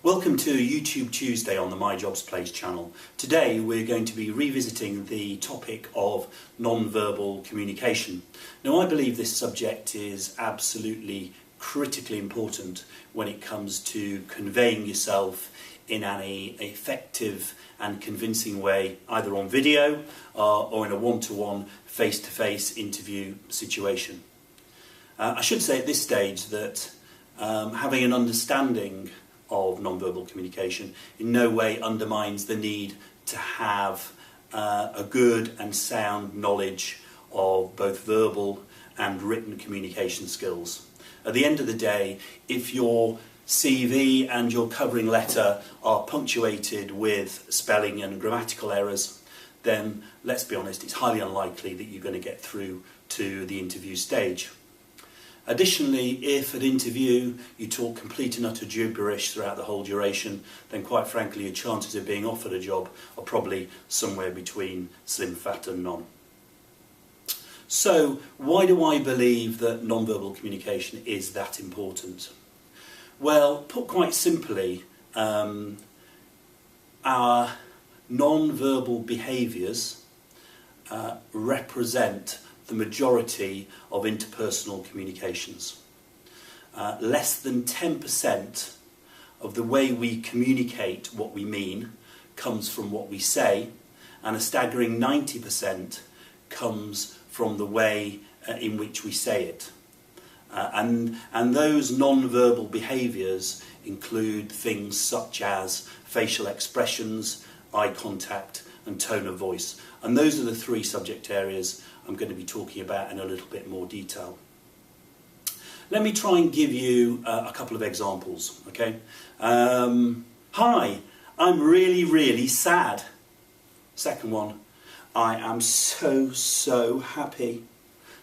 Welcome to YouTube Tuesday on the myjobsplace channel. Today we're going to be revisiting the topic of non-verbal communication. Now I believe this subject is absolutely critically important when it comes to conveying yourself in an effective and convincing way, either on video or in a one-to-one face-to-face interview situation. I should say at this stage that having an understanding of non-verbal communication in no way undermines the need to have a good and sound knowledge of both verbal and written communication skills. At the end of the day, if your CV and your covering letter are punctuated with spelling and grammatical errors, then let's be honest, it's highly unlikely that you're going to get through to the interview stage. Additionally, if at interview you talk complete and utter gibberish throughout the whole duration, then quite frankly your chances of being offered a job are probably somewhere between slim, fat and none. So why do I believe that non-verbal communication is that important? Well, put quite simply, our non-verbal behaviours represent the majority of interpersonal communications. Less than 10% of the way we communicate what we mean comes from what we say, and a staggering 90% comes from the way in which we say it. And those non-verbal behaviours include things such as facial expressions, eye contact and tone of voice. And those are the three subject areas I'm going to be talking about in a little bit more detail. Let me try and give you a couple of examples, okay? Hi, I'm really sad. Second one, I am so happy.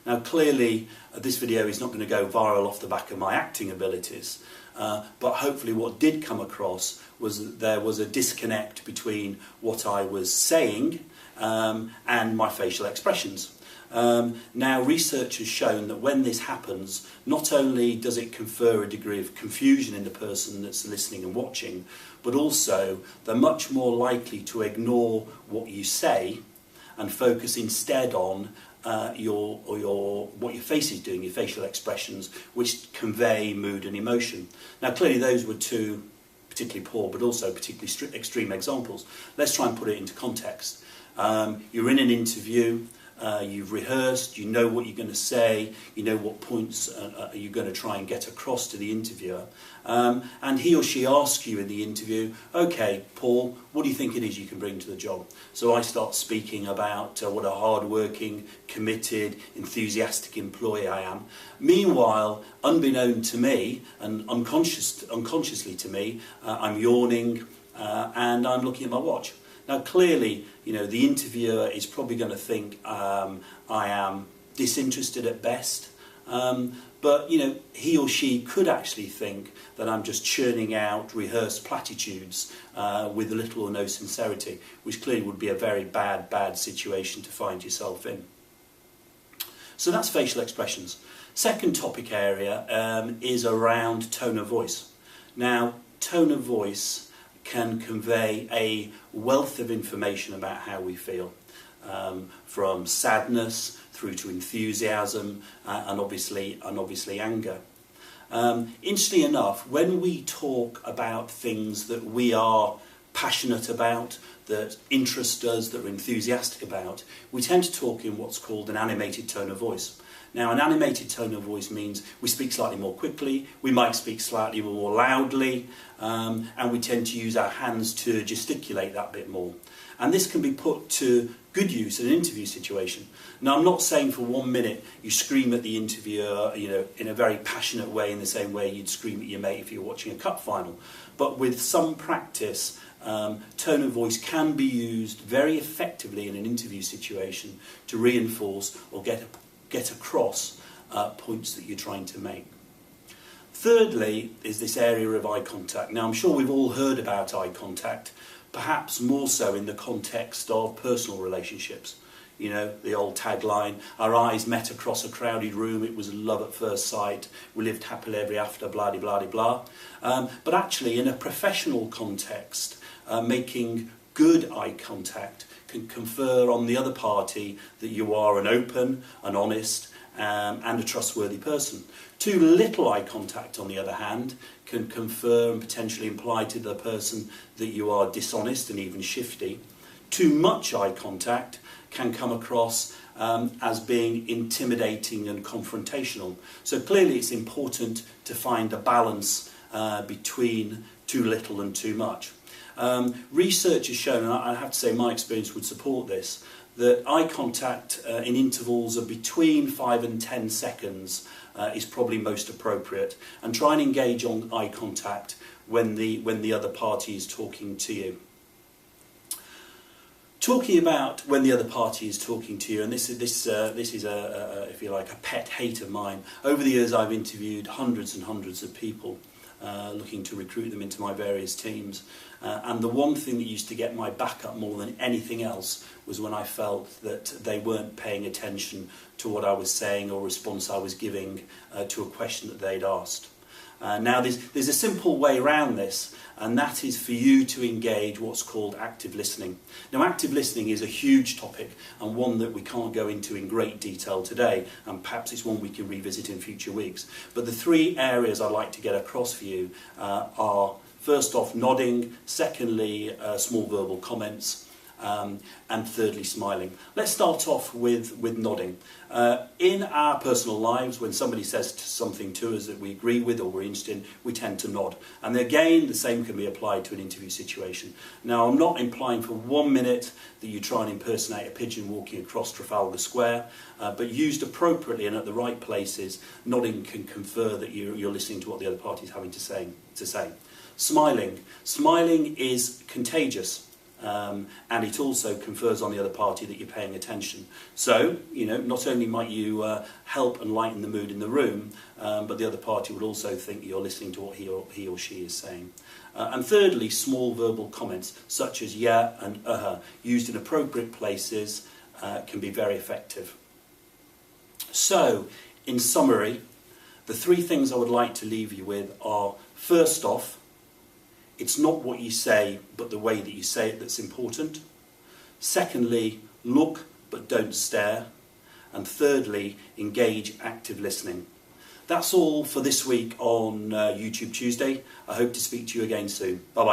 Now clearly this video is not going to go viral off the back of my acting abilities, but hopefully what did come across was that there was a disconnect between what I was saying and my facial expressions. Now research has shown that when this happens, not only does it confer a degree of confusion in the person that's listening and watching, but also they're much more likely to ignore what you say and focus instead on what your face is doing, your facial expressions, which convey mood and emotion. Now clearly those were two particularly poor but also particularly extreme examples. Let's try and put it into context. You're in an interview, you've rehearsed, you know what you're going to say, you know what points you're going to try and get across to the interviewer, and he or she asks you in the interview, okay Paul, what do you think it is you can bring to the job? So I start speaking about what a hard-working, committed, enthusiastic employee I am. Meanwhile, unbeknown to me and unconsciously to me, I'm yawning and I'm looking at my watch. Now clearly, the interviewer is probably going to think I am disinterested at best, but he or she could actually think that I'm just churning out rehearsed platitudes with little or no sincerity, which clearly would be a very bad situation to find yourself in. So that's facial expressions. Second topic area is around tone of voice. Now, tone of voice can convey a wealth of information about how we feel, from sadness through to enthusiasm and obviously anger. Interestingly enough, when we talk about things that we are passionate about, that interest us, that we're enthusiastic about, we tend to talk in what's called an animated tone of voice. Now, an animated tone of voice means we speak slightly more quickly, we might speak slightly more loudly, and we tend to use our hands to gesticulate that bit more. And this can be put to good use in an interview situation. Now, I'm not saying for 1 minute you scream at the interviewer, in a very passionate way, in the same way you'd scream at your mate if you're watching a cup final. But with some practice, tone of voice can be used very effectively in an interview situation to reinforce or get across points that you're trying to make. Thirdly is this area of eye contact. Now I'm sure we've all heard about eye contact, perhaps more so in the context of personal relationships. You know, the old tagline, our eyes met across a crowded room, it was love at first sight, we lived happily ever after, blah, blah, blah, blah. But actually, in a professional context, making good eye contact can confer on the other party that you are an open, an honest, and a trustworthy person. Too little eye contact, on the other hand, can confer and potentially imply to the person that you are dishonest and even shifty. Too much eye contact can come across as being intimidating and confrontational. So clearly it's important to find a balance between too little and too much. Research has shown, and I have to say my experience would support this, that eye contact in intervals of between 5 and 10 seconds is probably most appropriate, and try and engage on eye contact when the other party is talking to you. Talking about when the other party is talking to you, and this is a if you like, a pet hate of mine. Over the years, I've interviewed hundreds and hundreds of people, looking to recruit them into my various teams. And the one thing that used to get my back up more than anything else was when I felt that they weren't paying attention to what I was saying or response I was giving to a question that they'd asked. Now there's a simple way around this, and that is for you to engage what's called active listening. Now active listening is a huge topic, and one that we can't go into in great detail today, and perhaps it's one we can revisit in future weeks. But the three areas I'd like to get across for you are, first off, nodding, secondly, small verbal comments, and thirdly, smiling. Let's start off with nodding. In our personal lives, when somebody says something to us that we agree with or we're interested in, we tend to nod. And again, the same can be applied to an interview situation. Now, I'm not implying for 1 minute that you try and impersonate a pigeon walking across Trafalgar Square, but used appropriately and at the right places, nodding can confer that you're listening to what the other party is having to say. Smiling. Smiling is contagious. And it also confers on the other party that you're paying attention. So, you know, not only might you help and lighten the mood in the room, but the other party would also think that you're listening to what he or she is saying. And thirdly, small verbal comments, such as yeah and used in appropriate places, can be very effective. So, in summary, the three things I would like to leave you with are, first off, it's not what you say, but the way that you say it that's important. Secondly, look but don't stare. And thirdly, engage active listening. That's all for this week on YouTube Tuesday. I hope to speak to you again soon. Bye-bye.